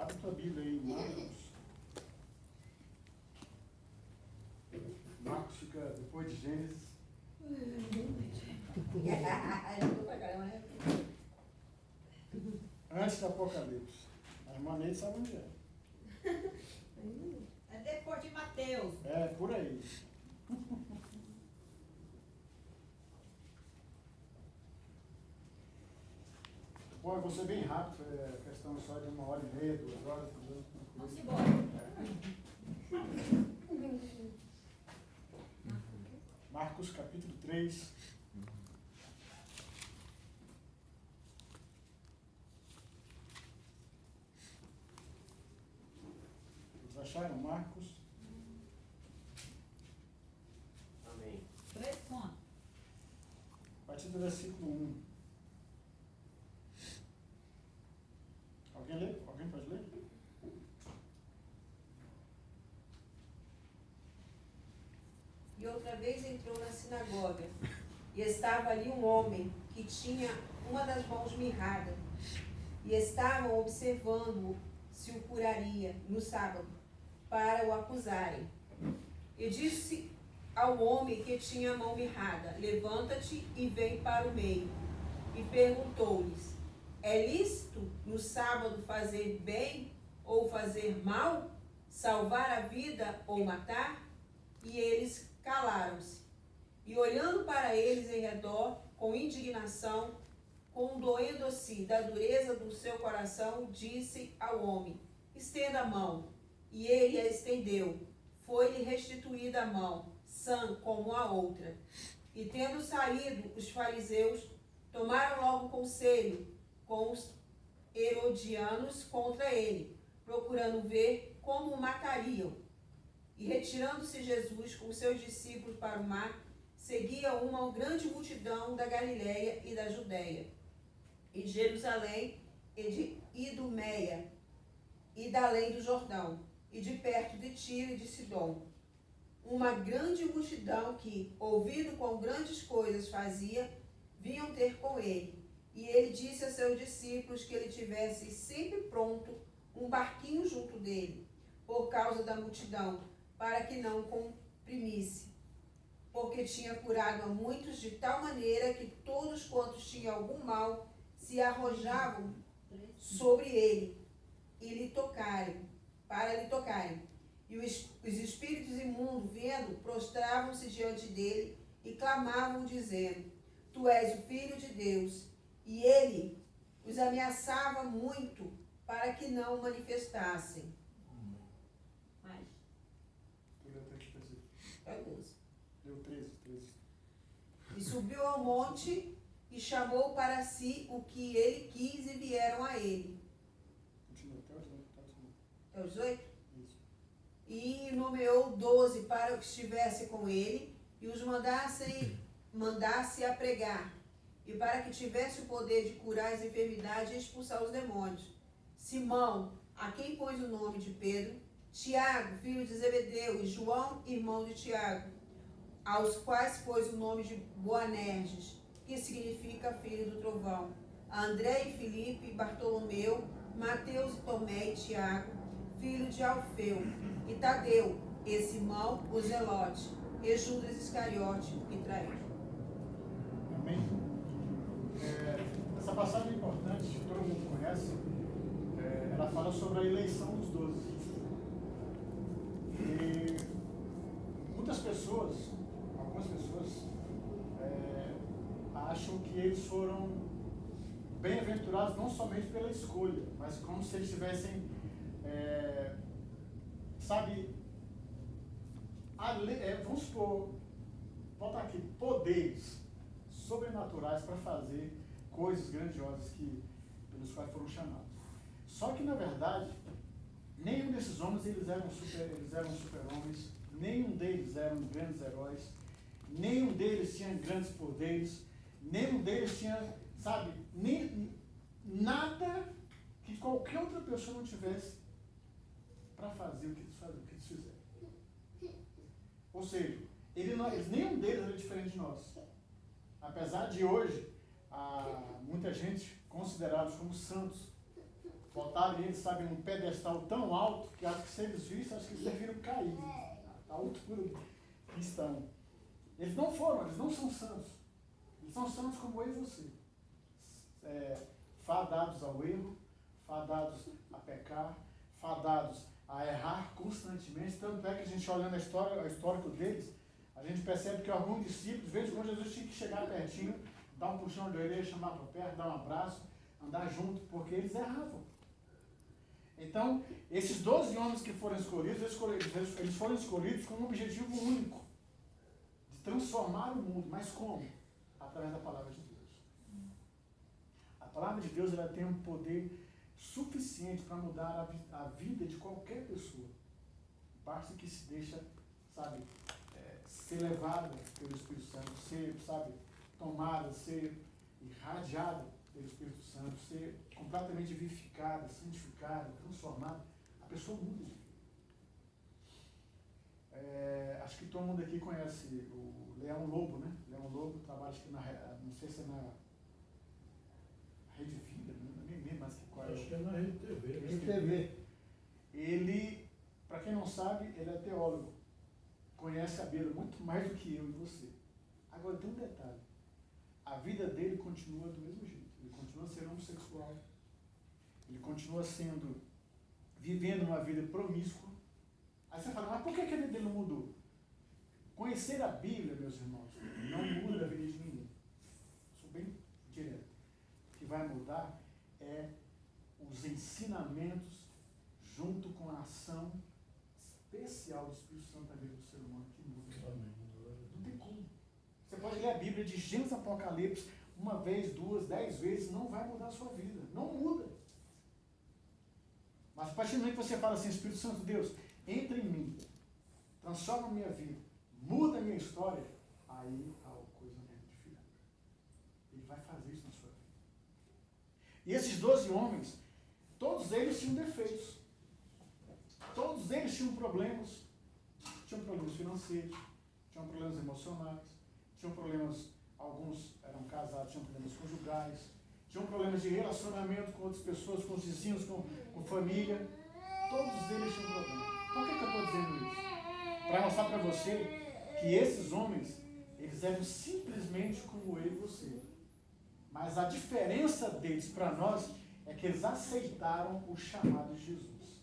Abre tua Bíblia aí, Marcos. Marcos fica depois de Gênesis. Antes do Apocalipse. A irmã Neide sabe onde é. É depois de Mateus. É, por aí. Bom, eu vou ser bem rápido, é questão só de 1h30, 2 horas, entendeu? Vamos embora. Marcos capítulo 3. Vocês acharam Marcos? Amém. 3 pontos. A partir do versículo 1. Alguém lê? Alguém pode ler? E outra vez entrou na sinagoga, e estava ali um homem que tinha uma das mãos mirrada, e estavam observando-o se o curaria no sábado, para o acusarem. E disse ao homem que tinha a mão mirrada: levanta-te e vem para o meio. E perguntou-lhes: é lícito no sábado fazer bem ou fazer mal, salvar a vida ou matar? E eles calaram-se. E olhando para eles em redor, com indignação, condoendo-se da dureza do seu coração, disse ao homem: estenda a mão. E ele a estendeu. Foi-lhe restituída a mão, sã como a outra. E tendo saído os fariseus, tomaram logo conselho com os herodianos contra ele, procurando ver como o matariam. E retirando-se Jesus com seus discípulos para o mar, seguia uma grande multidão da Galiléia e da Judéia, e de Jerusalém, e de Idumeia, e da além do Jordão, e de perto de Tiro e de Sidom. Uma grande multidão que, ouvindo quão grandes coisas fazia, vinham ter com ele. E ele disse a seus discípulos que ele tivesse sempre pronto um barquinho junto dele, por causa da multidão, para que não comprimisse, porque tinha curado a muitos de tal maneira que todos quantos tinham algum mal se arrojavam sobre ele e lhe tocarem, para lhe tocarem. E os espíritos imundos, vendo, prostravam-se diante dele e clamavam, dizendo: tu és o Filho de Deus. E ele os ameaçava muito para que não o manifestassem. Mais. Deu 13. E subiu ao monte e chamou para si o que ele quis, e vieram a ele. Continua, até os 8, tá? Até os 8? Isso. E nomeou 12 para que estivesse com ele, e os mandasse a pregar, e para que tivesse o poder de curar as enfermidades e expulsar os demônios. Simão, a quem pôs o nome de Pedro, Tiago, filho de Zebedeu, e João, irmão de Tiago, aos quais pôs o nome de Boanerges, que significa filho do trovão, André e Filipe, Bartolomeu, Mateus e Tomé e Tiago, filho de Alfeu, e Tadeu, e Simão, o Zelote, e Judas Iscariote, que traiu. Amém? Essa passagem é importante, que todo mundo conhece. Ela fala sobre a eleição dos 12. E muitas pessoas, algumas pessoas, acham que eles foram bem-aventurados não somente pela escolha, mas como se eles tivessem, vamos supor, volta aqui, poderes sobrenaturais para fazer coisas grandiosas pelos quais foram chamados. Só que, na verdade, nenhum desses homens eles eram super-homens, nenhum deles eram grandes heróis, nenhum deles tinha grandes poderes, nenhum deles tinha, nada que qualquer outra pessoa não tivesse para fazer o que eles fizeram. Ou seja, nenhum deles era diferente de nós. Apesar de hoje, muita gente considerados como santos, Botaram eles, sabe, num pedestal tão alto que acho que se eles vissem, acho que eles deveriam cair. A altura cristão. Eles não são santos. Eles são santos como eu e você. Fadados ao erro, fadados a pecar, fadados a errar constantemente. Tanto é que a gente olhando o histórico deles, a gente percebe que alguns discípulos, de vez em quando Jesus tinha que chegar pertinho, dar um puxão de orelha, chamar para perto, dar um abraço, andar junto, porque eles erravam. Então, esses 12 homens que foram escolhidos, eles foram escolhidos com um objetivo único, de transformar o mundo. Mas como? Através da palavra de Deus. A palavra de Deus, ela tem um poder suficiente para mudar a vida de qualquer pessoa. Basta que se deixa, sabe, ser levada pelo Espírito Santo, ser, sabe, tomada, ser irradiada pelo Espírito Santo, ser completamente vivificada, santificada, transformada, a pessoa muda de vida. Acho que todo mundo aqui conhece o Leão Lobo, né? Leão Lobo trabalha, acho que não sei se é na Rede Vida, nem lembro mais qual é. Acho que é na Rede TV. Rede TV. Ele, para quem não sabe, ele é teólogo. Conhece a Bíblia muito mais do que eu e você. Agora tem um detalhe. A vida dele continua do mesmo jeito. Ele continua sendo homossexual. Ele continua vivendo uma vida promíscua. Aí você fala, mas por que a vida dele não mudou? Conhecer a Bíblia, meus irmãos, não muda a vida de ninguém. Sou bem direto. O que vai mudar é os ensinamentos junto com a ação especial do Espírito Santo na vida do ser humano que muda. Não tem como. Você pode ler a Bíblia de Gênesis a Apocalipse uma vez, 2, 10 vezes, não vai mudar a sua vida. Não muda. Mas a partir do momento que você fala assim, Espírito Santo, Deus, entra em mim, transforma a minha vida, muda a minha história, aí a coisa é diferente. Ele vai fazer isso na sua vida. E esses 12 homens, todos eles tinham defeitos. Todos eles tinham problemas. Tinham problemas financeiros, tinham problemas emocionais, tinham problemas, alguns eram casados, tinham problemas conjugais, tinham problemas de relacionamento com outras pessoas, com os vizinhos, com família. Todos eles tinham problemas. Por que eu estou dizendo isso? Para mostrar para você que esses homens, eles eram simplesmente como eu e você. Mas a diferença deles para nós é que eles aceitaram o chamado de Jesus.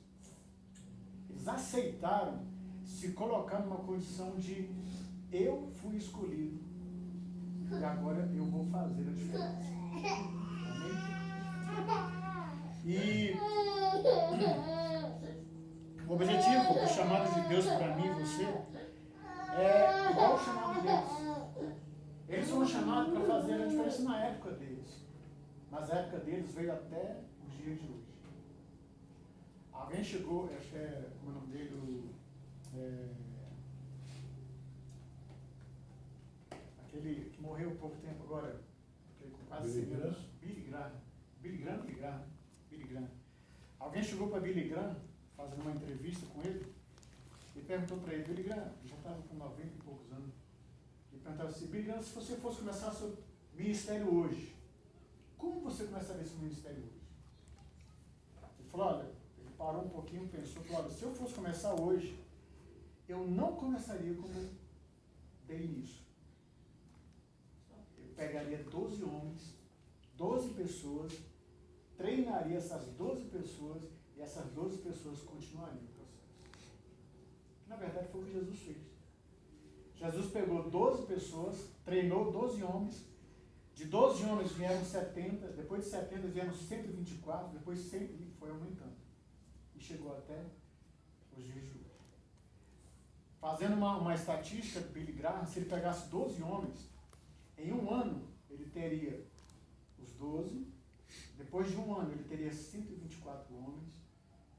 Eles aceitaram se colocar numa condição de eu fui escolhido e agora eu vou fazer a diferença. Amém? E o objetivo do chamado de Deus para mim e você é igual o chamado deles. Eles foram chamados para fazer a diferença na época deles. Mas a época deles veio até os dias de hoje. Alguém chegou, acho que é o nome dele, aquele que morreu há pouco tempo agora, com quase 100 anos. Billy Graham. Alguém chegou para Billy Graham, fazendo uma entrevista com ele, e perguntou para ele, Billy Graham, já estava com 90 e poucos anos, e perguntava assim, Billy Graham, se você fosse começar seu ministério hoje, como você começaria esse ministério hoje? Ele falou, olha, ele parou um pouquinho, pensou, falou, olha, se eu fosse começar hoje, eu não começaria como dei início. Eu pegaria 12 homens, 12 pessoas, treinaria essas 12 pessoas e essas 12 pessoas continuariam o processo. Na verdade, foi o que Jesus fez. Jesus pegou 12 pessoas, treinou 12 homens, de 12 homens vieram 70, depois de 70 vieram 124, depois 100 e foi aumentando. E chegou até os dias de hoje. Fazendo uma estatística do Billy Graham, se ele pegasse 12 homens, em um ano ele teria os 12, depois de um ano ele teria 124 homens,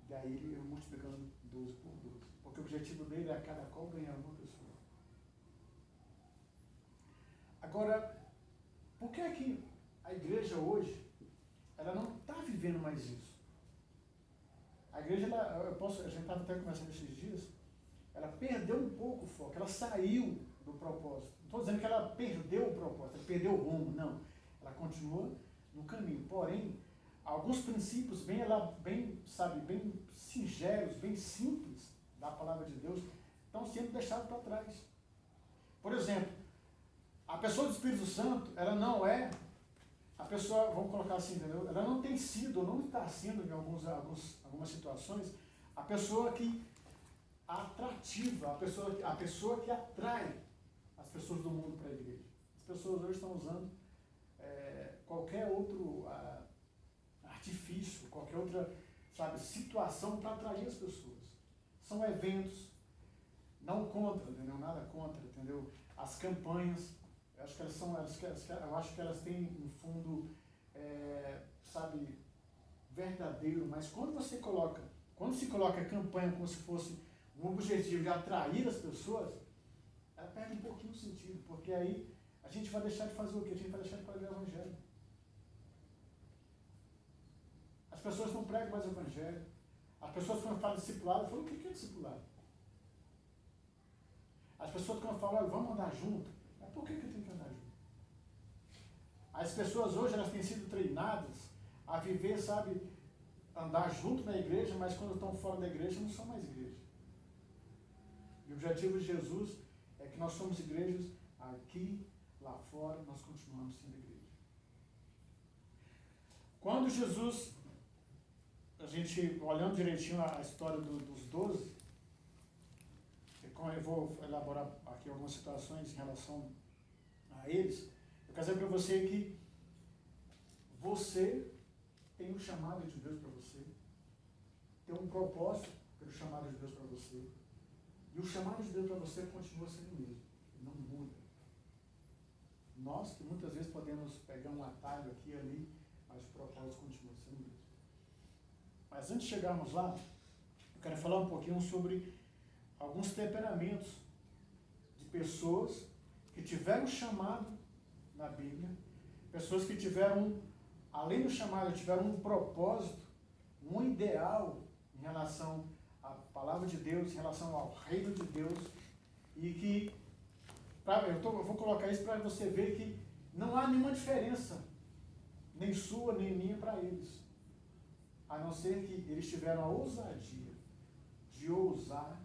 daí ele ia multiplicando 12 por 12. Porque o objetivo dele é a cada qual ganhar uma pessoa. Agora, por que é que a igreja hoje, ela não está vivendo mais isso? A igreja, a gente estava até conversando esses dias, ela perdeu um pouco o foco, ela saiu do propósito. Não estou dizendo que ela perdeu o propósito, ela perdeu o rumo, não. Ela continua no caminho. Porém, alguns princípios bem singelos, bem simples da palavra de Deus estão sendo deixados para trás. Por exemplo, a pessoa do Espírito Santo, ela não é, a pessoa, vamos colocar assim, entendeu? Ela não tem sido, ou não está sendo em algumas situações, a pessoa que atrativa, a pessoa que atrai as pessoas do mundo para a igreja. As pessoas hoje estão usando qualquer outro artifício, qualquer outra, situação para atrair as pessoas. São eventos, não contra, entendeu? Nada contra, entendeu? As campanhas, eu acho que elas têm um fundo, verdadeiro, mas quando se coloca a campanha como se fosse um objetivo de atrair as pessoas, ela perde um pouquinho o sentido, porque aí a gente vai deixar de fazer o quê? A gente vai deixar de pregar o Evangelho. As pessoas não pregam mais o Evangelho. As pessoas, quando falam discipulado, falam: o que é discipulado? As pessoas, quando falam: olha, vamos andar junto, mas por que eu tenho que andar junto? As pessoas hoje, elas têm sido treinadas a viver, andar junto na igreja, mas quando estão fora da igreja, não são mais igreja. E o objetivo de Jesus é que nós somos igrejas aqui, lá fora, nós continuamos sendo igreja. Quando Jesus, a gente, olhando direitinho a história dos 12, eu vou elaborar aqui algumas situações em relação a eles, eu quero dizer para você que você tem um chamado de Deus para você, tem um propósito pelo chamado de Deus para você, e o chamado de Deus para você continua sendo o mesmo, não muda. Nós, que muitas vezes podemos pegar um atalho aqui e ali, mas o propósito continua sendo o mesmo. Mas antes de chegarmos lá, eu quero falar um pouquinho sobre alguns temperamentos de pessoas que tiveram chamado na Bíblia, pessoas que tiveram, além do chamado, tiveram um propósito, um ideal em relação à palavra de Deus, em relação ao reino de Deus, e que, eu vou colocar isso para você ver que não há nenhuma diferença, nem sua, nem minha, para eles, a não ser que eles tiveram a ousadia de ousar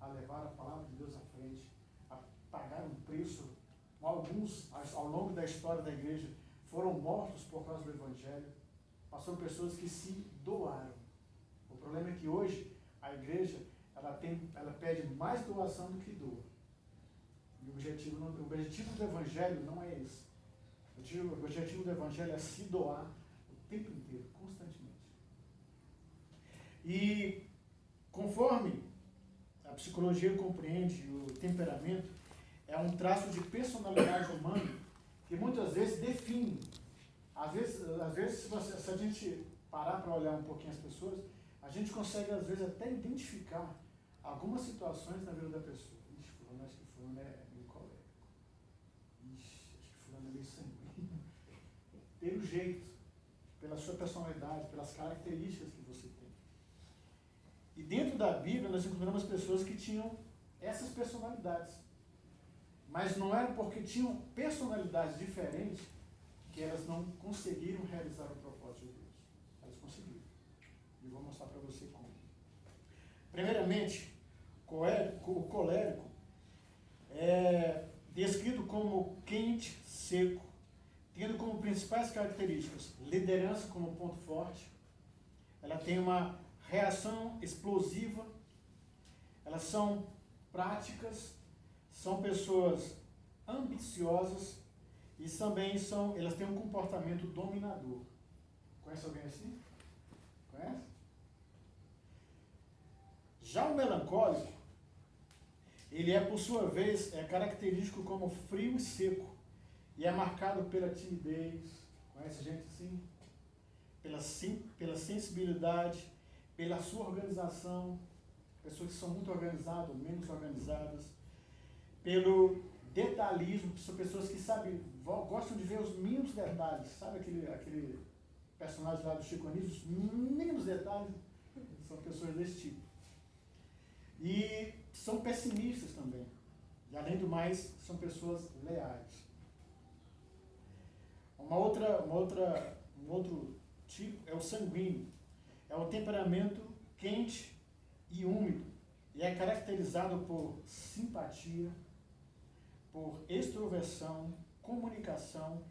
a levar a palavra de Deus à frente, a pagar um preço. Alguns, ao longo da história da igreja, foram mortos por causa do Evangelho, mas são pessoas que se doaram. O problema é que hoje a igreja ela pede mais doação do que doa. E o objetivo do Evangelho não é esse. O objetivo do Evangelho é se doar o tempo inteiro, constantemente. E conforme a psicologia compreende o temperamento, é um traço de personalidade humana que muitas vezes define. Às vezes se a gente parar para olhar um pouquinho as pessoas, a gente consegue às vezes até identificar algumas situações na vida da pessoa. Ixi, fulano, acho que fulano é meio colérico. Ixi, acho que fulano é meio sanguíneo. Pelo jeito, pela sua personalidade, pelas características que você tem. E dentro da Bíblia nós encontramos pessoas que tinham essas personalidades. Mas não era porque tinham personalidades diferentes que elas não conseguiram realizar o propósito de Deus. Elas conseguiram. E vou mostrar para você como. Primeiramente, o colérico é descrito como quente, seco, tendo como principais características liderança como ponto forte. Ela tem uma reação explosiva. Elas são práticas. São pessoas ambiciosas e também elas têm um comportamento dominador. Conhece alguém assim? Conhece? Já o melancólico, ele é, por sua vez, característico como frio e seco e é marcado pela timidez. Conhece gente assim? Pela sensibilidade, pela sua organização, pessoas que são muito organizadas ou menos organizadas, pelo detalhismo, são pessoas que gostam de ver os mínimos detalhes. Sabe aquele personagem lá do Chico Anísio? Os mínimos detalhes são pessoas desse tipo. E são pessimistas também. E além do mais, são pessoas leais. Um outro tipo é o sanguíneo. É um temperamento quente e úmido. E é caracterizado por simpatia, por extroversão, comunicação,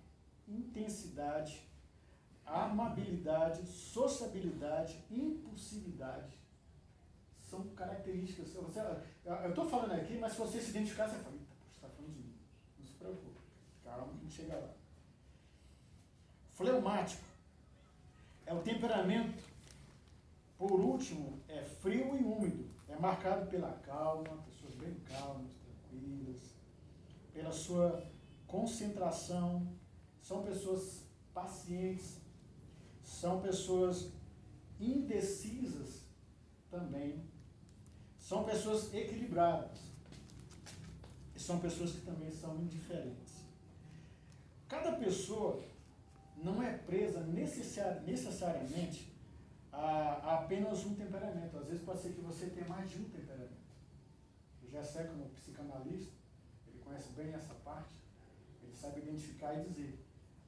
intensidade, amabilidade, sociabilidade, impulsividade. São características. Eu estou falando aqui, mas se você se identificar, você fala, eita, você está falando de mim. Não se preocupe. Calma que a gente chega lá. Fleumático. É o temperamento, por último, é frio e úmido. É marcado pela calma, pessoas bem calmas, tranquilas, pela sua concentração. São pessoas pacientes, são pessoas indecisas também, são pessoas equilibradas e são pessoas que também são indiferentes. Cada pessoa não é presa necessariamente a apenas um temperamento. Às vezes pode ser que você tenha mais de um temperamento. O Gessé, como psicanalista, ele conhece bem essa parte, ele sabe identificar e dizer.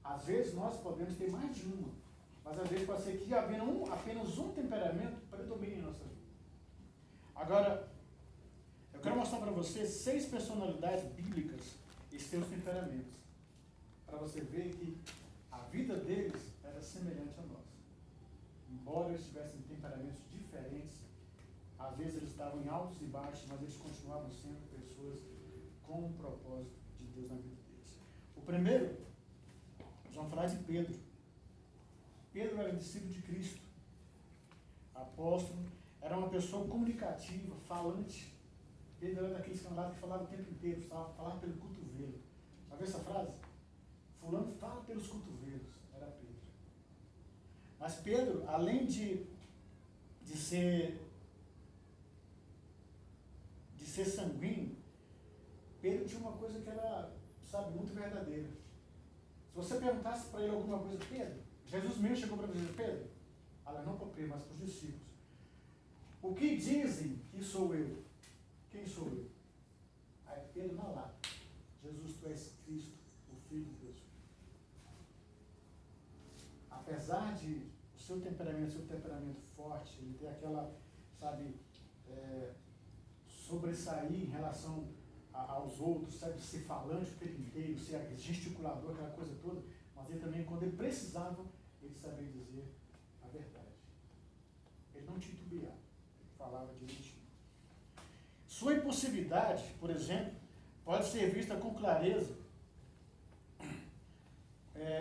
Às vezes nós podemos ter mais de uma, mas às vezes pode ser que apenas um temperamento predomine em nossa vida. Agora, eu quero mostrar para você 6 personalidades bíblicas e seus temperamentos, para você ver que a vida deles era semelhante a nós. Embora eles tivessem temperamentos diferentes, às vezes eles estavam em altos e baixos, mas eles continuavam sendo pessoas com um propósito de Deus na vida deles. O primeiro, nós vamos falar de Pedro. Pedro era discípulo de Cristo, apóstolo, era uma pessoa comunicativa, falante. Pedro era daqueles camaradas que falava o tempo inteiro, falava pelo cotovelo. Já viu essa frase? Fulano fala pelos cotovelos. Era Pedro. Mas Pedro, além de ser sanguíneo, Pedro tinha uma coisa que era, muito verdadeira. Se você perguntasse para ele alguma coisa, Pedro, Jesus mesmo chegou para dizer, Pedro, não para Pedro, mas para os discípulos, o que dizem que sou eu? Quem sou eu? Aí Pedro na lata, Jesus, tu és Cristo, o Filho de Deus. Apesar de o seu temperamento forte, ele ter aquela, sobressair em relação aos outros, ser falante o tempo inteiro, ser gesticulador, aquela coisa toda, mas ele também, quando ele precisava, ele sabia dizer a verdade. Ele não titubeava, ele falava direitinho. Sua impulsividade, por exemplo, pode ser vista com clareza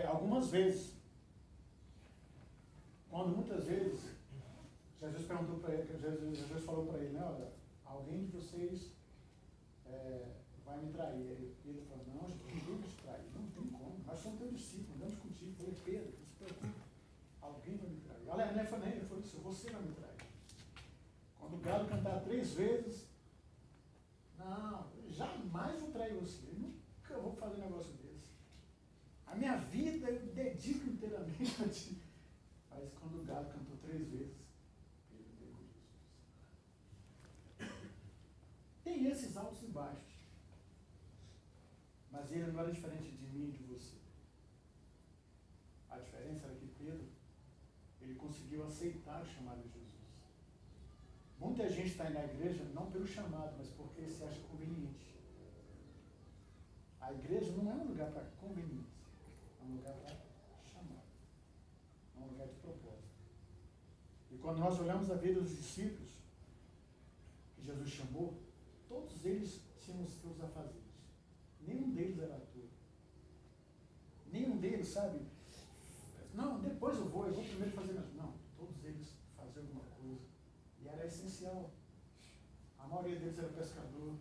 algumas vezes. Quando muitas vezes Jesus perguntou para ele, Jesus falou para ele, né, olha, alguém de vocês vai me trair. E ele falou, não, gente, ninguém vai te trair, não tem como, nós somos teus discípulos, andamos contigo. Eu falei, Pedro, não se preocupe, alguém vai me trair. Olha, ele falou isso, você vai me trair. Quando o galo cantar 3 vezes, não, jamais vou trair você, eu nunca vou fazer um negócio desse. A minha vida eu dedico inteiramente a ti. Mas quando o galo cantou 3 vezes, Pedro negou Jesus. Tem esses altos e baixos. Mas ele não era diferente de mim e de você. A diferença era que Pedro, ele conseguiu aceitar o chamado de Jesus. Muita gente está aí na igreja não pelo chamado, mas porque se acha conveniente. A igreja não é um lugar para conveniência, é um lugar para chamado. É um lugar de propósito. E quando nós olhamos a vida dos discípulos, que Jesus chamou, todos eles tinham os seus afazeres. Nenhum deles era ator. Nenhum deles, não, depois eu vou primeiro fazer mais. Não, todos eles faziam alguma coisa. E era essencial. A maioria deles era pescador.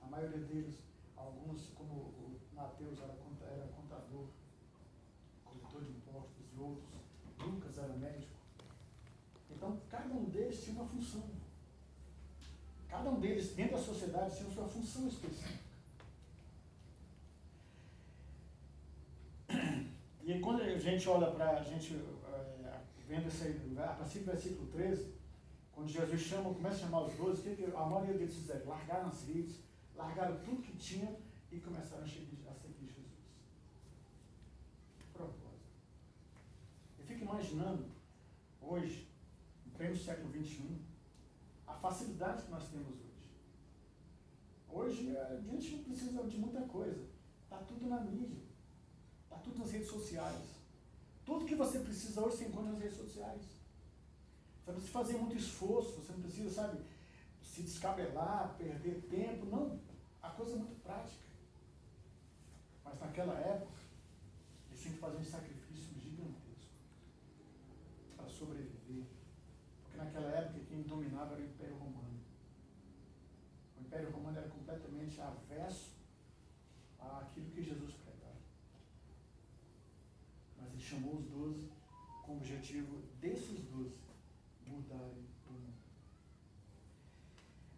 A maioria deles, alguns, como o Mateus, era contador, coletor de impostos, e outros. Lucas era médico. Então, cada um deles tinha uma função. Cada um deles, dentro da sociedade, tinha sua função específica. E quando a gente olha vendo isso aí, a partir do versículo 13, quando Jesus começa a chamar os 12, a maioria deles fizeram? Largaram as redes, largaram tudo que tinham e começaram a seguir Jesus. Propósito. E fique fico imaginando, hoje, em pleno século XXI, a facilidade que nós temos hoje. Hoje, a gente não precisa de muita coisa. Está tudo na mídia. Está tudo nas redes sociais. Tudo que você precisa hoje você encontra nas redes sociais. Você não precisa fazer muito esforço, você não precisa, sabe, se descabelar, perder tempo. Não. A coisa é muito prática. Mas naquela época, eles tinham que fazer um sacrifício gigantesco para sobreviver. Porque naquela época quem dominava era o Império Romano. O Império Romano era completamente avesso àquilo que Jesus pregava. Mas ele chamou os 12 com o objetivo desses 12 mudarem o mundo.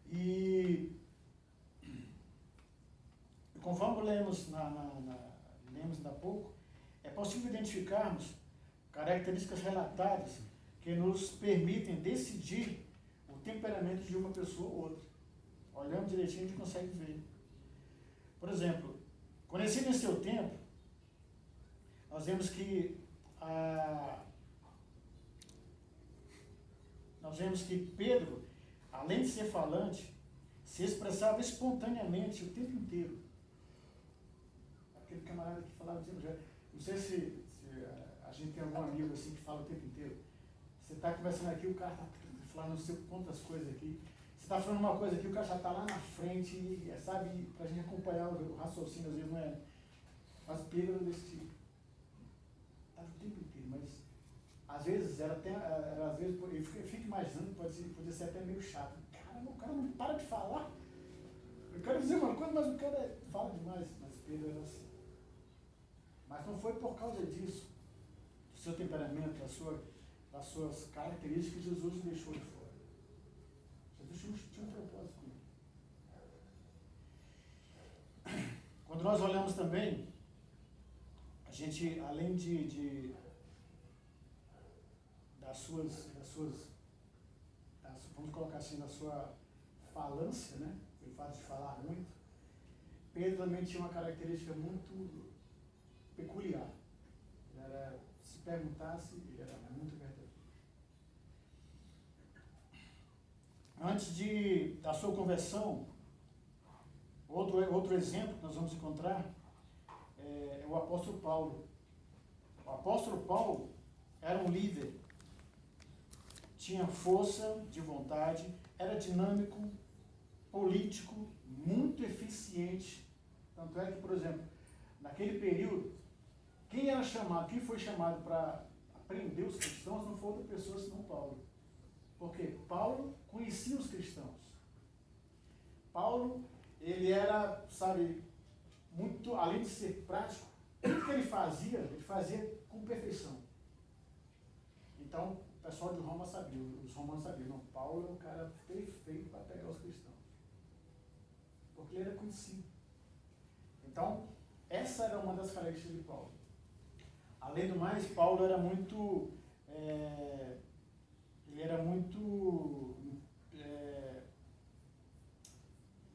E conforme lemos ainda há pouco, é possível identificarmos características relatadas que nos permitem decidir o temperamento de uma pessoa ou outra. Olhando direitinho, a gente consegue ver. Por exemplo, conhecido em seu tempo, nós vemos que Pedro, além de ser falante, se expressava espontaneamente o tempo inteiro. Aquele camarada que falava o tempo inteiro. Não sei se a gente tem algum amigo assim que fala o tempo inteiro. Você está conversando aqui, o cara está falando não sei quantas coisas aqui. Você está falando uma coisa aqui, o cara já está lá na frente, e, sabe, para a gente acompanhar o raciocínio, às vezes não é. Mas Pedro era desse tipo. Estava o tempo inteiro, mas às vezes eu fico imaginando, podia ser até meio chato. Caramba, o cara não para de falar. Eu quero dizer uma coisa, mas o cara fala demais. Mas Pedro era assim. Mas não foi por causa disso, do seu temperamento, das suas características, que Jesus o deixou de fora. Jesus tinha um propósito com ele. Quando nós olhamos também, a gente, além vamos colocar assim, da sua falância, né? O fato de falar muito, Pedro também tinha uma característica muito peculiar. Se perguntasse, ele era muito verdadeiro. Antes da sua conversão, outro exemplo que nós vamos encontrar é o apóstolo Paulo. O apóstolo Paulo era um líder, tinha força de vontade, era dinâmico, político, muito eficiente. Tanto é que, por exemplo, naquele período, quem foi chamado para prender os cristãos não foi outra pessoa senão Paulo. Porque Paulo conhecia os cristãos. Paulo, ele era, sabe, muito, além de ser prático, tudo que ele fazia com perfeição. Então, o pessoal de Roma sabia, os romanos sabiam, não, Paulo é um cara perfeito para pegar os cristãos. Porque ele era conhecido. Então, essa era uma das características de Paulo. Além do mais, Paulo era muito,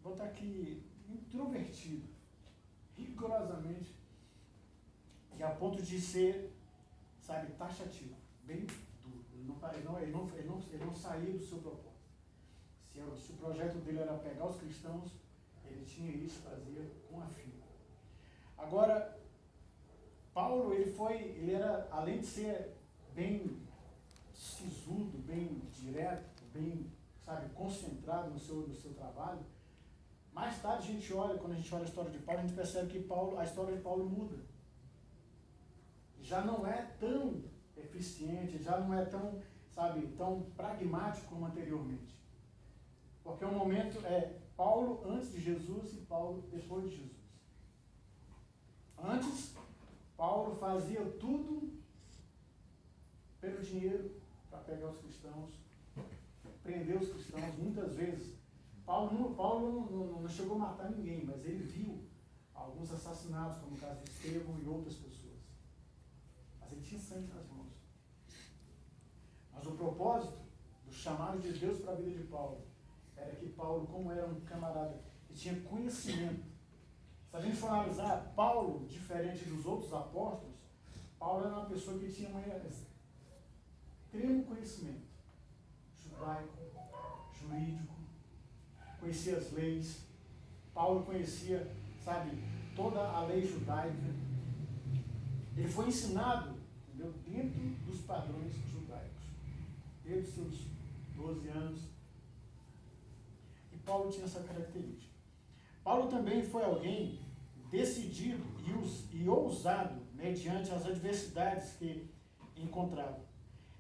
vou botar aqui, introvertido, rigorosamente, e a ponto de ser, sabe, taxativo, bem duro. Ele não saía do seu propósito. Se o projeto dele era pegar os cristãos, ele tinha isso, fazia com afinco. Agora, Paulo, ele era, além de ser bem sisudo, bem direto, bem, sabe, concentrado no seu trabalho, mais tarde quando a gente olha a história de Paulo, a gente percebe que a história de Paulo muda. Já não é tão eficiente, já não é tão, sabe, tão pragmático como anteriormente. Porque o momento é Paulo antes de Jesus e Paulo depois de Jesus. Antes, Paulo fazia tudo pelo dinheiro para pegar os cristãos, prender os cristãos. Muitas vezes, Paulo não chegou a matar ninguém, mas ele viu alguns assassinatos, como o caso de Estevão e outras pessoas. Mas ele tinha sangue nas mãos. Mas o propósito do chamado de Deus para a vida de Paulo era que Paulo, como era um camarada que tinha conhecimento, se a gente for analisar, Paulo, diferente dos outros apóstolos, Paulo era uma pessoa que tinha extremo conhecimento judaico, jurídico, conhecia as leis. Paulo conhecia, sabe, toda a lei judaica. Ele foi ensinado, entendeu, dentro dos padrões judaicos, desde seus 12 anos. E Paulo tinha essa característica. Paulo também foi alguém decidido e ousado mediante as adversidades que encontrava.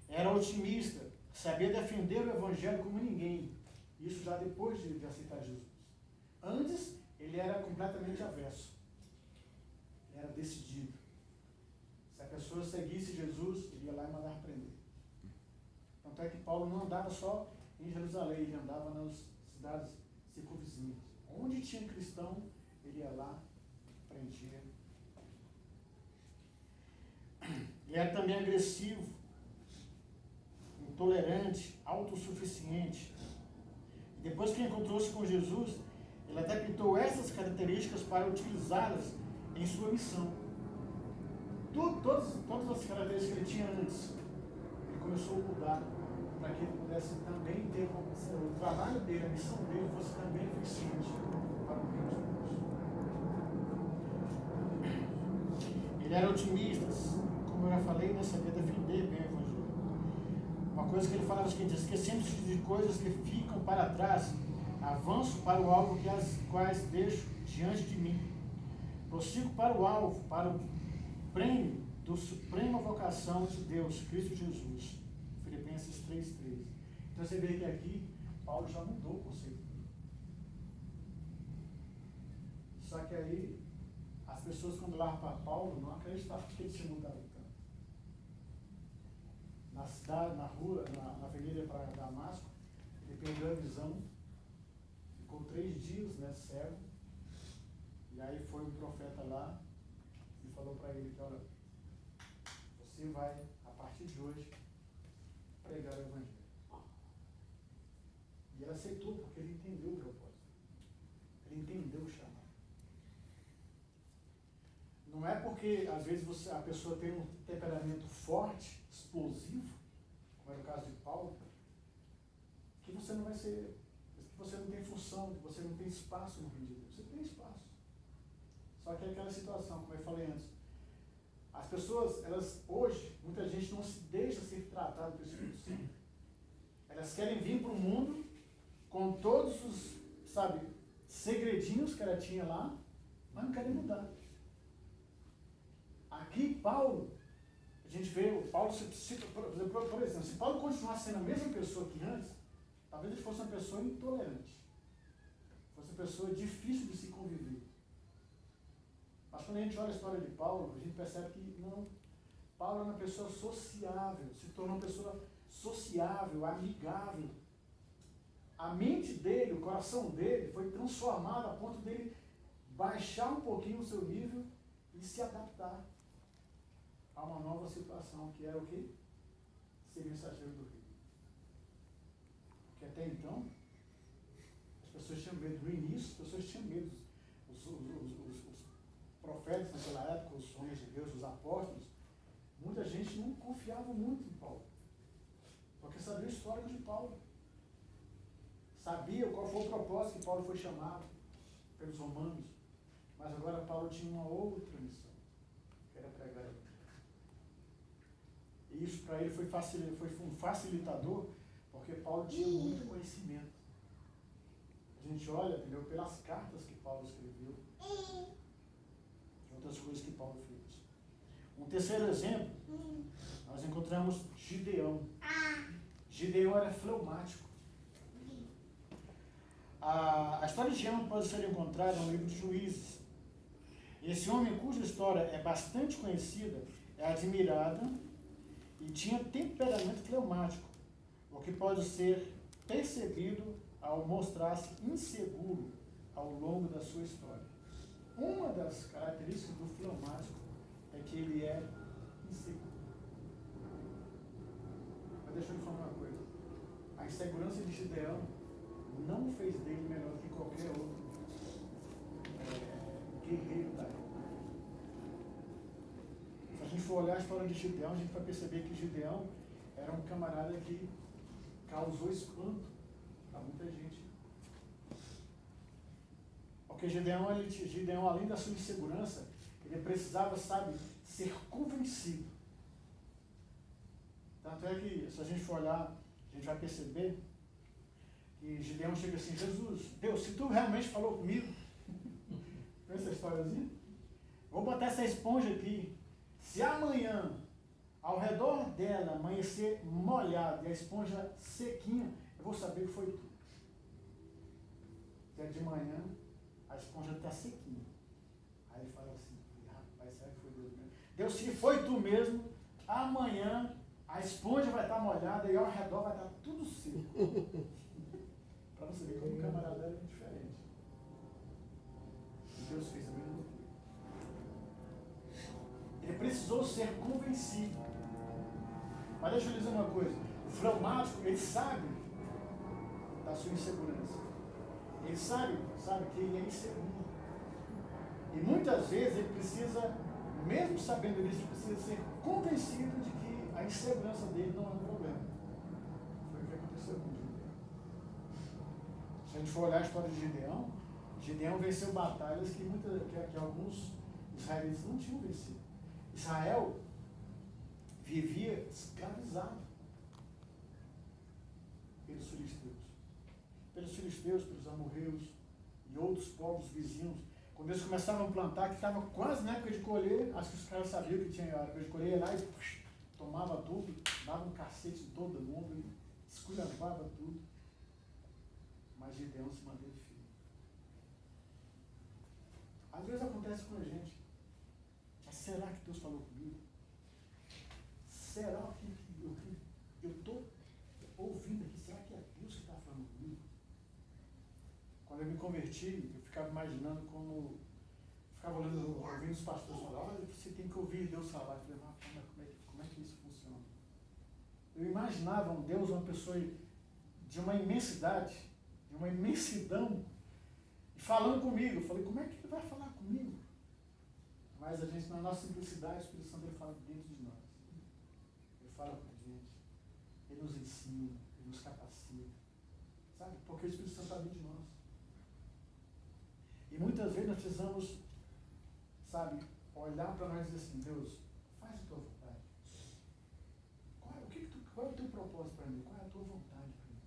Era otimista, sabia defender o evangelho como ninguém. Isso já depois de aceitar Jesus. Antes, ele era completamente avesso. Ele era decidido. Se a pessoa seguisse Jesus, ele ia lá e mandava prender. Tanto é que Paulo não andava só em Jerusalém, ele andava nas cidades circunvizinhas. Onde tinha cristão, ele ia lá, prendia. Ele era também agressivo, intolerante, autossuficiente. Depois que encontrou-se com Jesus, ele adaptou essas características para utilizá-las em sua missão. Todas as características que ele tinha antes, ele começou a mudar para que ele pudesse também ter o trabalho dele, a missão dele fosse também eficiente para o reino de Deus. Ele era otimista, como eu já falei, né, sabia defender bem o evangelho. Uma coisa que ele falava é o seguinte: esquecendo-se de coisas que ficam para trás, avanço para o alvo que as quais deixo diante de mim. Prossigo para o alvo, para o prêmio da suprema vocação de Deus, Cristo Jesus. Filipenses 3:3. Então você vê que aqui Paulo já mudou o conceito. Só que aí as pessoas, quando olhavam para Paulo, não acreditavam que ele tinha mudado tanto. Na cidade, na rua, na avenida para Damasco, ele perdeu a visão, ficou 3 dias, né, cego. E aí foi um profeta lá e falou para ele que, olha, você vai, a partir de hoje, pregar o evangelho. E ele aceitou, porque ele entendeu o propósito. Ele entendeu o chamado. Não é porque, às vezes, a pessoa tem um temperamento forte, explosivo, como era o caso de Paulo, que você não vai ser, que você não tem função, que você não tem espaço no reino de Deus. Você tem espaço. Só que é aquela situação, como eu falei antes, as pessoas, elas, hoje, muita gente não se deixa ser tratada pelo Espírito Santo. Elas querem vir para o mundo com todos os, sabe, segredinhos que ela tinha lá, mas não querem mudar. Aqui, Paulo, a gente vê, o Paulo, por exemplo, se Paulo continuasse sendo a mesma pessoa que antes, talvez ele fosse uma pessoa intolerante, fosse uma pessoa difícil de se conviver. Mas quando a gente olha a história de Paulo, a gente percebe que não, Paulo é uma pessoa sociável, se tornou uma pessoa sociável, amigável. A mente dele, o coração dele foi transformado a ponto dele baixar um pouquinho o seu nível e se adaptar a uma nova situação, que era o quê? Ser mensageiro do rei. Porque até então, as pessoas tinham medo. No início, as pessoas tinham medo. Os profetas naquela época, os homens de Deus, os apóstolos, muita gente não confiava muito em Paulo. Porque sabia o histórico de Paulo. Sabia qual foi o propósito que Paulo foi chamado pelos romanos. Mas agora Paulo tinha uma outra missão, que era pregar a Deus. E isso para ele foi um facilitador, porque Paulo tinha muito conhecimento. A gente olha, entendeu, pelas cartas que Paulo escreveu, e outras coisas que Paulo fez. Um terceiro exemplo, nós encontramos Gideão. Gideão era fleumático. A história de Gideão pode ser encontrada no livro de Juízes. Esse homem, cuja história é bastante conhecida, é admirada e tinha temperamento fleumático, o que pode ser percebido ao mostrar-se inseguro ao longo da sua história. Uma das características do fleumático é que ele é inseguro. Mas deixa eu lhe falar uma coisa. A insegurança de Gideão não fez dele melhor que qualquer outro guerreiro da época. Se a gente for olhar a história de Gideão, a gente vai perceber que Gideão era um camarada que causou espanto para muita gente. Porque Gideão, além da sua insegurança, ele precisava, sabe, ser convencido. Tanto é que, se a gente for olhar, a gente vai perceber que Gideão chega assim: Jesus, Deus, se tu realmente falou comigo, conhece essa historiazinha? Vou botar essa esponja aqui. Se amanhã, ao redor dela, amanhecer molhado e a esponja sequinha, eu vou saber que foi tu. Até de manhã, a esponja está sequinha. Aí ele fala assim: rapaz, será que foi Deus mesmo? Deus, se foi tu mesmo, amanhã a esponja vai estar molhada e ao redor vai estar tudo seco. Para você ver como o camarada era diferente. E Deus fez a mesma coisa. Ele precisou ser convencido. Mas deixa eu lhe dizer uma coisa: o fleumático, ele sabe da sua insegurança. Ele sabe que ele é inseguro. E muitas vezes ele precisa, mesmo sabendo disso, precisa ser convencido de que a insegurança dele não é um problema. Foi o que aconteceu com Gideão. Se a gente for olhar a história de Gideão venceu batalhas que alguns israelitas não tinham vencido. Israel vivia escravizado pelos filisteus, pelos amorreus e outros povos vizinhos. Quando eles começavam a plantar, que estava quase na época de colher, acho que os caras sabiam que tinha a época de colher, ia lá e tomava tudo, dava um cacete em todo mundo, e esculhambava tudo. Mas Gideão se manteve firme. Às vezes acontece com a gente. Será que Deus falou comigo? Será que eu estou ouvindo aqui? Será que é Deus que está falando comigo? Quando eu me converti, eu ficava imaginando como... Ficava ouvindo os pastores falar: olha, você tem que ouvir Deus falar. Eu falei: mas como é que isso funciona? Eu imaginava um Deus, uma pessoa de uma imensidade, de uma imensidão, falando comigo. Eu falei: como é que ele vai falar comigo? Mas a gente, na nossa simplicidade, o Espírito Santo, ele fala dentro de nós. Ele fala com a gente. Ele nos ensina, ele nos capacita. Sabe? Porque o Espírito Santo está dentro de nós. E muitas vezes nós precisamos, sabe, olhar para nós e dizer assim: Deus, faz a tua vontade. Qual é o teu propósito para mim? Qual é a tua vontade para mim?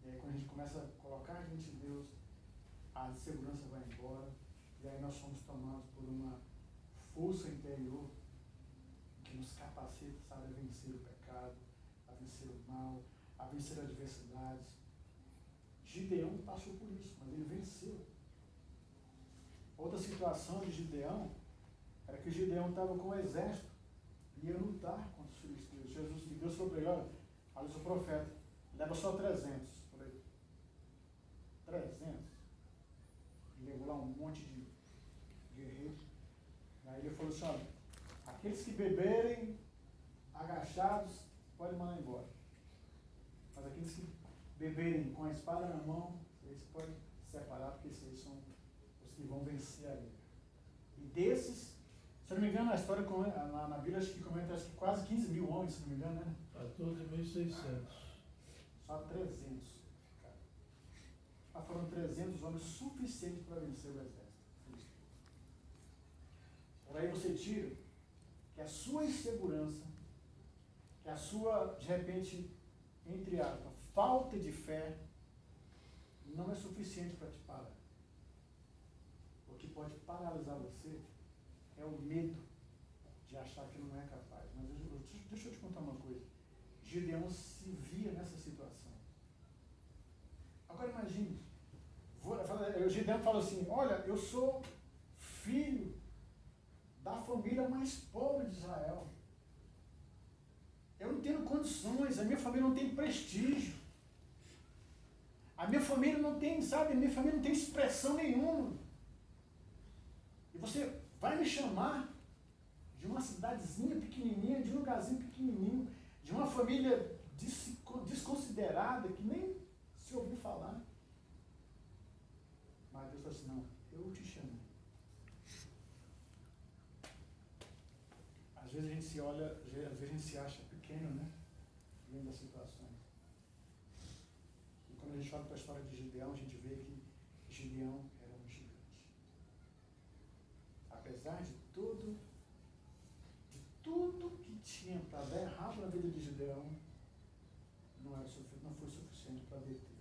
E aí, quando a gente começa a colocar a gente em Deus, a insegurança vai embora. E aí nós somos tomados por uma força interior que nos capacita, sabe, a vencer o pecado, a vencer o mal, a vencer as adversidades. Gideão passou por isso, mas ele venceu. Outra situação de Gideão era que Gideão estava com o exército e ia lutar contra os filisteus. Deus falou para ele: olha, eu sou profeta, leva só 300. Eu falei: 300? E levou lá um monte de guerreiros. Aí ele falou assim: olha, aqueles que beberem agachados, pode mandar embora. Mas aqueles que beberem com a espada na mão, eles podem separar, porque esses são os que vão vencer a guerra. E desses, se eu não me engano, a história na Bíblia acho que comenta quase 15 mil homens, se não me engano, né? 14.600. Só 300. Mas foram 300 homens suficientes para vencer o exército. Por aí você tira que a sua insegurança, que a sua, de repente, entre aspas, falta de fé, não é suficiente para te parar. O que pode paralisar você é o medo de achar que não é capaz. Mas deixa eu te contar uma coisa. Gideão se via nessa situação. Agora imagine, o Gideão fala assim: olha, eu sou filho da família mais pobre de Israel. Eu não tenho condições, a minha família não tem prestígio. A minha família não tem, sabe, a minha família não tem expressão nenhuma. E você vai me chamar de uma cidadezinha pequenininha, de um lugarzinho pequenininho, de uma família desconsiderada, que nem se ouviu falar. Mas Deus falou assim: não, eu te chamei. Às vezes a gente se olha, às vezes a gente se acha pequeno, né? quando a gente olha para a história de Gideão, a gente vê que Gideão era um gigante. Apesar de tudo que tinha para dar errado na vida de Gideão, não foi suficiente para deter.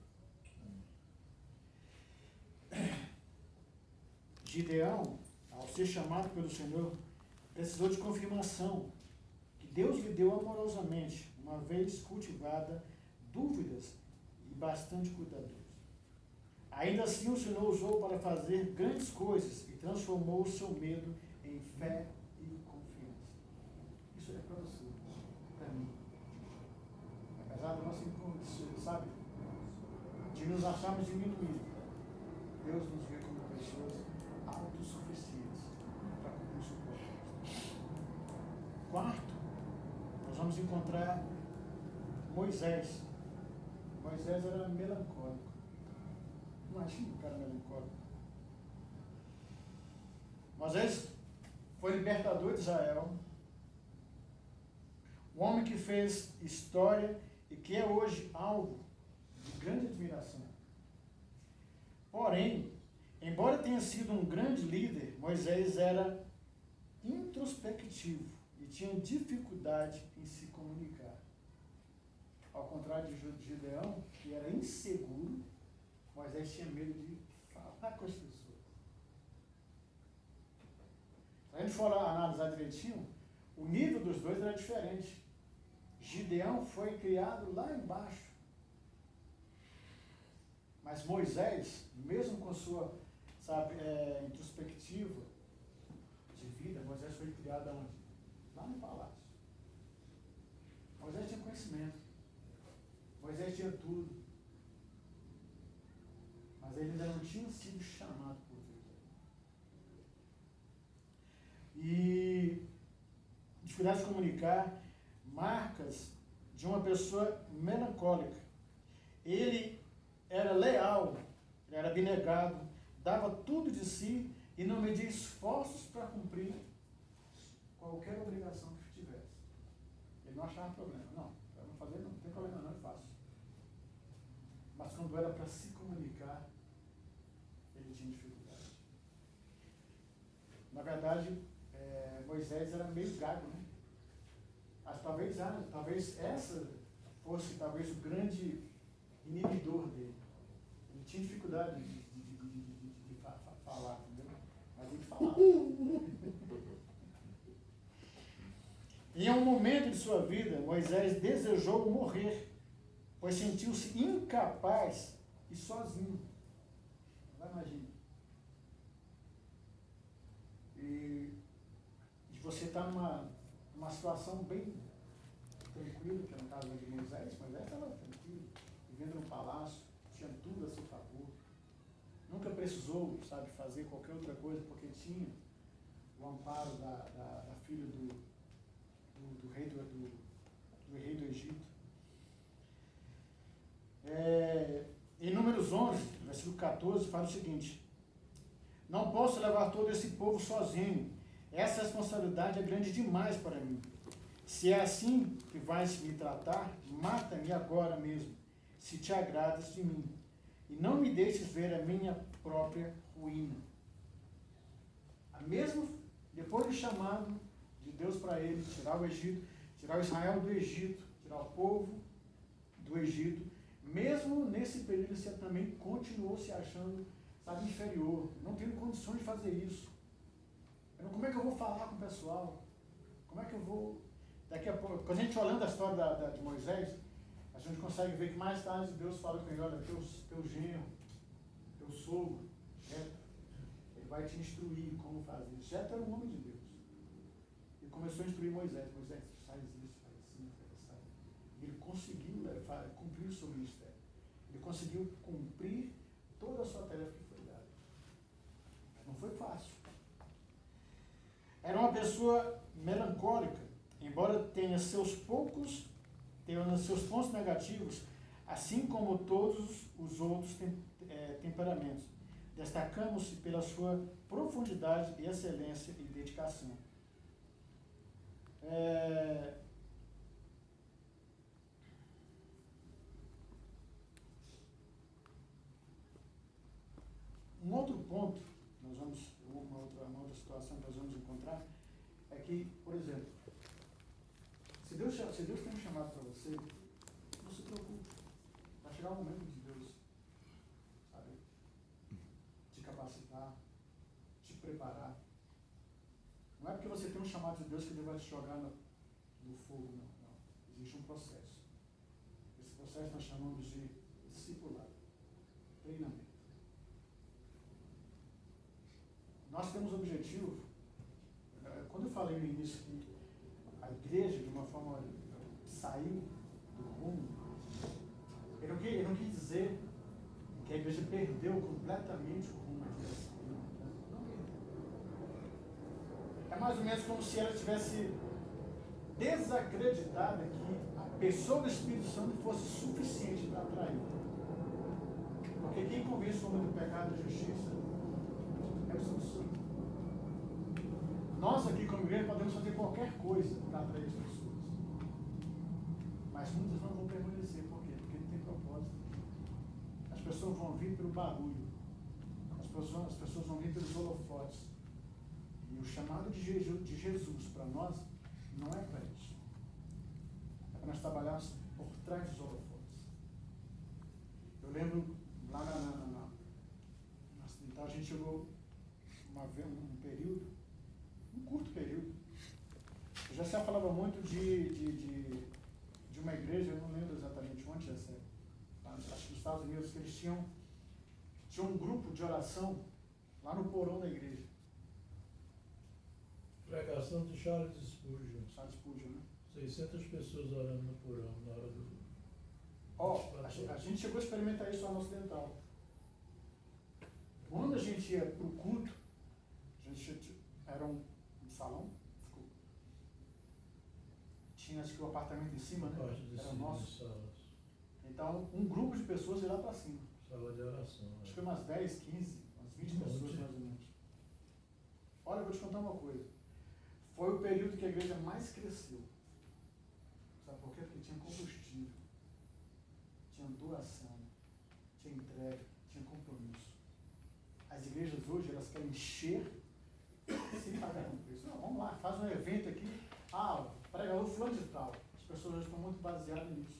Gideão, ao ser chamado pelo Senhor, precisou de confirmação que Deus lhe deu amorosamente, uma vez cultivada, dúvidas e bastante cuidadoso. Ainda assim, o Senhor usou para fazer grandes coisas e transformou o seu medo em fé e confiança. Isso é para você, para mim. Apesar do nosso encontro, sabe, de nos acharmos diminuídos, Deus nos vê como pessoas autossuficientes para cumprir o seu propósito. Quarto, nós vamos encontrar Moisés. Moisés era melancólico. Imagina um cara melancólico. Moisés foi libertador de Israel, um homem que fez história e que é hoje alvo de grande admiração. Porém, embora tenha sido um grande líder, Moisés era introspectivo e tinha dificuldade em se comunicar. Ao contrário de Gideão, que era inseguro, Moisés tinha medo de falar com as pessoas. Se a gente for analisar direitinho, o nível dos dois era diferente. Gideão foi criado lá embaixo. Mas Moisés, mesmo com sua, introspectiva de vida, Moisés foi criado aonde? Lá no palácio. Moisés tinha conhecimento. Moisés tinha tudo. Mas ele ainda não tinha sido chamado por Deus. E dificuldade de comunicar, marcas de uma pessoa melancólica. Ele era leal, ele era abnegado, dava tudo de si e não media esforços para cumprir qualquer obrigação que tivesse. Ele não achava problema. Não, para não fazer não tem problema não, eu faço. Mas quando era para se comunicar, ele tinha dificuldade. Na verdade, Moisés era meio gago, né? Mas talvez essa fosse talvez o grande inibidor dele. Ele tinha dificuldade de falar, entendeu? Mas ele falava. Em um momento de sua vida, Moisés desejou morrer, pois sentiu-se incapaz e sozinho. Vai imaginar. E você está numa situação bem tranquila, que é no caso de Moisés. Moisés estava tranquilo, vivendo no palácio, tinha tudo a seu favor. Nunca precisou, fazer qualquer outra coisa, porque tinha o amparo da filha do rei do Egito. Em Números 11, versículo 14, fala o seguinte: não posso levar todo esse povo sozinho. Essa responsabilidade é grande demais para mim. Se é assim que vais me tratar, mata-me agora mesmo, se te agradas de mim, e não me deixes ver a minha própria ruína. Mesmo depois do chamado de Deus para ele, tirar o Egito, tirar o Israel do Egito, tirar o povo do Egito, mesmo nesse período você também continuou se achando, inferior, não tendo condições de fazer isso. Como é que eu vou falar com o pessoal? Como é que eu vou... Daqui a pouco, quando a gente olhando a história de Moisés, a gente consegue ver que mais tarde Deus fala com ele: olha, teu genro, teu sogro, Jetro, ele vai te instruir como fazer. Jetro era um homem de Deus. Ele começou a instruir Moisés: Moisés, faz isso, faz assim, faz assim. Ele conseguiu cumprir o seu ministério. Ele conseguiu cumprir toda a sua tarefa que foi dada. Não foi fácil. Era uma pessoa melancólica, embora tenha seus pontos negativos, assim como todos os outros temperamentos. Destacamos-se pela sua profundidade e excelência e dedicação. ponto, nós vamos, uma outra situação que nós vamos encontrar, é que, por exemplo, se Deus tem um chamado para você, não se preocupe. Vai chegar o momento de Deus, sabe, te capacitar, te preparar. Não é porque você tem um chamado de Deus que Ele vai te jogar no fogo, não. Existe um processo. Esse processo nós chamamos de discipulado, treinamento. Nós temos o objetivo, quando eu falei no início que a igreja, de uma forma, saiu do rumo, eu não quis dizer que a igreja perdeu completamente o rumo da direção. Não perdeu. É mais ou menos como se ela tivesse desacreditada que a pessoa do Espírito Santo fosse suficiente para atrair. Porque quem convence o homem do pecado e da justiça é o Espírito Santo. Nós aqui como igreja podemos fazer qualquer coisa para atrair as pessoas. Mas muitas não vão permanecer. Por quê? Porque não tem propósito. As pessoas vão vir pelo barulho. As pessoas vão vir pelos holofotes. E o chamado de Jesus para nós não é para isso. É para nós trabalharmos por trás dos holofotes. Eu lembro lá na Cidental, a gente chegou um curto período. O Jessé falava muito de uma igreja, eu não lembro exatamente onde, Jessé, acho que nos Estados Unidos, que eles tinham um grupo de oração lá no porão da igreja. Pregação de Charles Spurgeon. Charles Spurgeon, né? 600 pessoas orando no porão na hora do... A gente chegou a experimentar isso lá no Ocidental. Quando a gente ia para o culto, era um salão, tinha acho que o apartamento em cima, né? Era nosso. Então, um grupo de pessoas ia lá para cima. Sala de oração. Acho que umas 10, 15, umas 20 pessoas mais ou menos. Olha, eu vou te contar uma coisa. Foi o período que a igreja mais cresceu. Sabe por quê? Porque tinha combustível, tinha doação, tinha entrega, tinha compromisso. As igrejas hoje, elas querem encher sem pagar um preço. Não, vamos lá, faz um evento aqui. Pregador fulano de tal. As pessoas hoje estão muito baseadas nisso.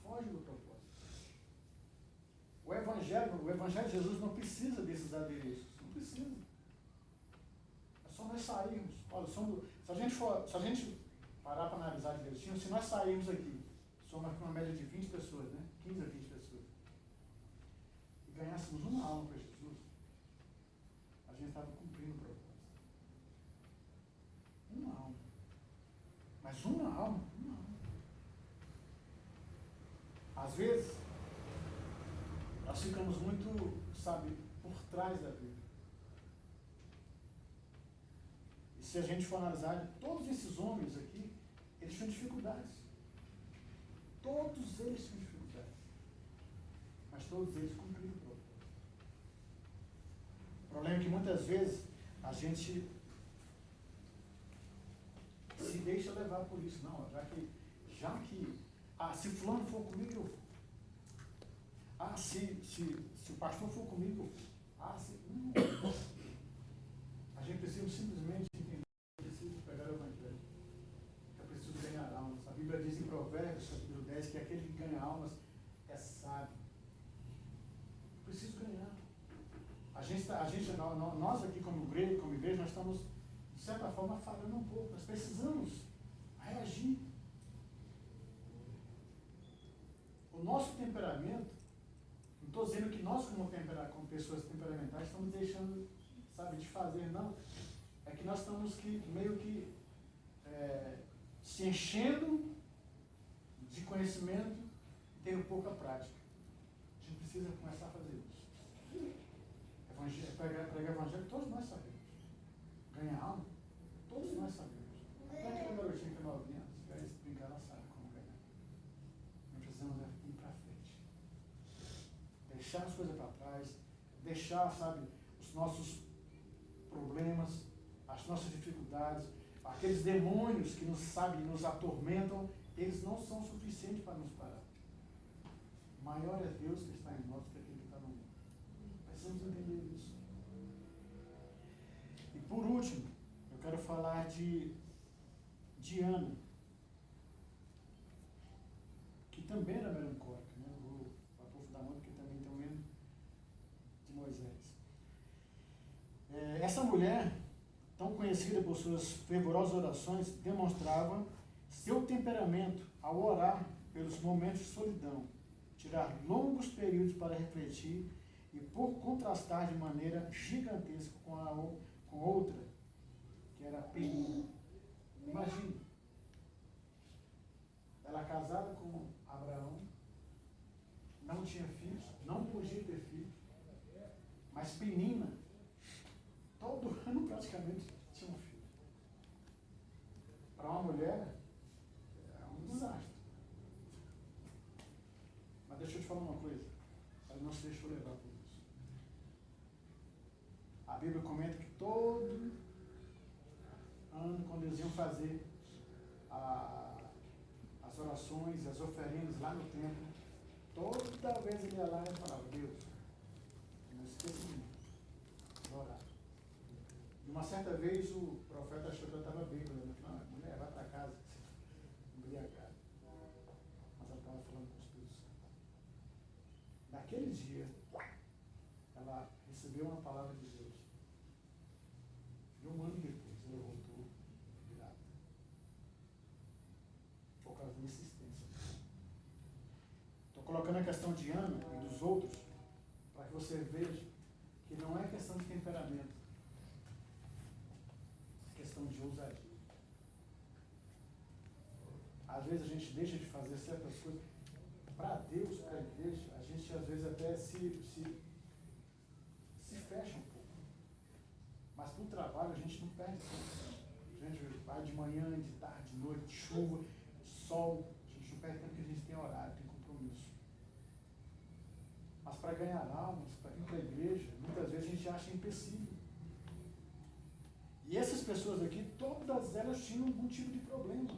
Foge do propósito. O Evangelho de Jesus não precisa desses adereços. Não precisa. É só nós sairmos. Olha, se a gente parar para analisar direitinho, se nós sairmos aqui, somos uma média de 20 pessoas, né? 15 a 20 pessoas, e ganhássemos uma alma para Jesus, a gente estava cumprindo o propósito. Uma alma. Mas uma alma. Às vezes, nós ficamos muito, por trás da Bíblia. E se a gente for analisar, todos esses homens aqui, eles tinham dificuldades. Todos eles tinham dificuldades. Mas todos eles cumpriram o propósito. O problema é que muitas vezes a gente se deixa levar por isso. Não, já que se fulano for comigo, eu vou. Se o pastor for comigo, eu vou. A gente precisa simplesmente entender que precisa pegar o Evangelho. Eu preciso ganhar almas. A Bíblia diz em Provérbios, capítulo 10, que aquele que ganha almas é sábio. Eu preciso ganhar. Nós aqui como igreja, nós estamos, de certa forma, falhando um pouco. Nós precisamos reagir. O nosso temperamento, não estou dizendo que nós como pessoas temperamentais estamos deixando, de fazer, não. É que nós estamos meio que se enchendo de conhecimento e tendo pouca prática. A gente precisa começar a fazer isso. Pregar evangelho, todos nós sabemos. Ganhar alma, todos nós sabemos. Até aquela garotinha que é novinha, se quer brincar, ela sabe como ganhar. Nós precisamos ir para frente. Deixar as coisas para trás, deixar, os nossos problemas, as nossas dificuldades, aqueles demônios que nos atormentam, eles não são suficientes para nos parar. Maior é Deus que está em nós do que aquele que está no mundo. precisamos entender isso. E por último, eu quero falar de Ana, que também era melancólica, né? Eu vou aprofundar muito, porque também tem o mesmo de Moisés. Essa mulher, tão conhecida por suas fervorosas orações, demonstrava seu temperamento ao orar pelos momentos de solidão, tirar longos períodos para refletir e por contrastar de maneira gigantesca com outra, que era Penina. Imagina, ela casada com Abraão, não tinha filhos, não podia ter filhos, mas Penina, todo ano praticamente tinha um filho. Para uma mulher, é um desastre. Mas deixa eu te falar uma coisa, ela não se deixou levar por isso. A Bíblia comenta que todo ano, quando eles iam fazer as orações, as oferendas lá no templo, toda vez ele ia lá e falava: Deus, não esqueça de mim, vou orar. E uma certa vez o profeta achou que ela estava bêbada. Ele falou: não, mulher, vai para casa, embriagada. Mas ela estava falando com o Espírito Santo. Naquele dia, ela recebeu uma palavra de Deus. E um ano depois, ela voltou virada. Por causa da insistência. Estou colocando a questão de Ana e dos outros, para que você veja que não é questão de temperamento, é questão de ousadia. Às vezes a gente deixa de fazer certas coisas para Deus, para a igreja, a gente às vezes até se fecha um pouco. Mas para o trabalho a gente não perde tempo. A gente vai de manhã, de tarde, de noite, de chuva, de sol, a gente não perde tempo porque a gente tem horário, tem compromisso. Mas para ganhar almas, para vir para a igreja, muitas vezes a gente acha impossível. E essas pessoas aqui, todas elas tinham algum tipo de problema.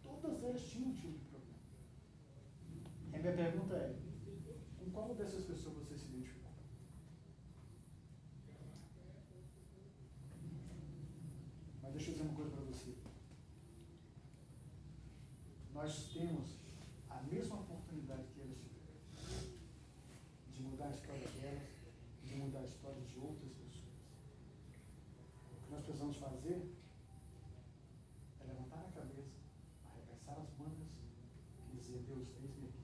Todas elas tinham um tipo de problema. E a minha pergunta é: com qual dessas pessoas você se identificou? Mas deixa eu dizer uma coisa para você. Nós temos a mesma oportunidade que elas tiveram de mudar a história delas, de mudar a história de outras pessoas. O que nós precisamos fazer é levantar a cabeça, arregaçar as mangas e dizer: Deus, eis-me aqui.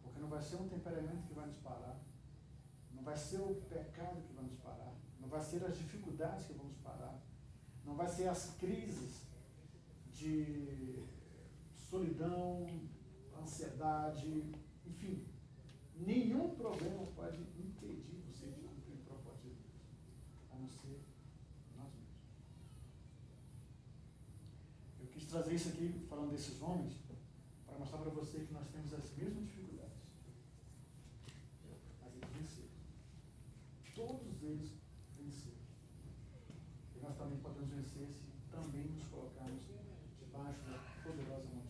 Porque não vai ser um temperamento que vai nos parar, não vai ser o pecado que vai nos parar, não vai ser as dificuldades que vão nos parar, não vai ser as crises de solidão, ansiedade, enfim. Nenhum problema pode impedir você de cumprir o propósito de Deus, a não ser nós mesmos. Eu quis trazer isso aqui, falando desses homens, para mostrar para você que nós temos as mesmas dificuldades. Mas eles venceram. Todos eles venceram. E nós também podemos vencer se também nos colocarmos debaixo da poderosa mão de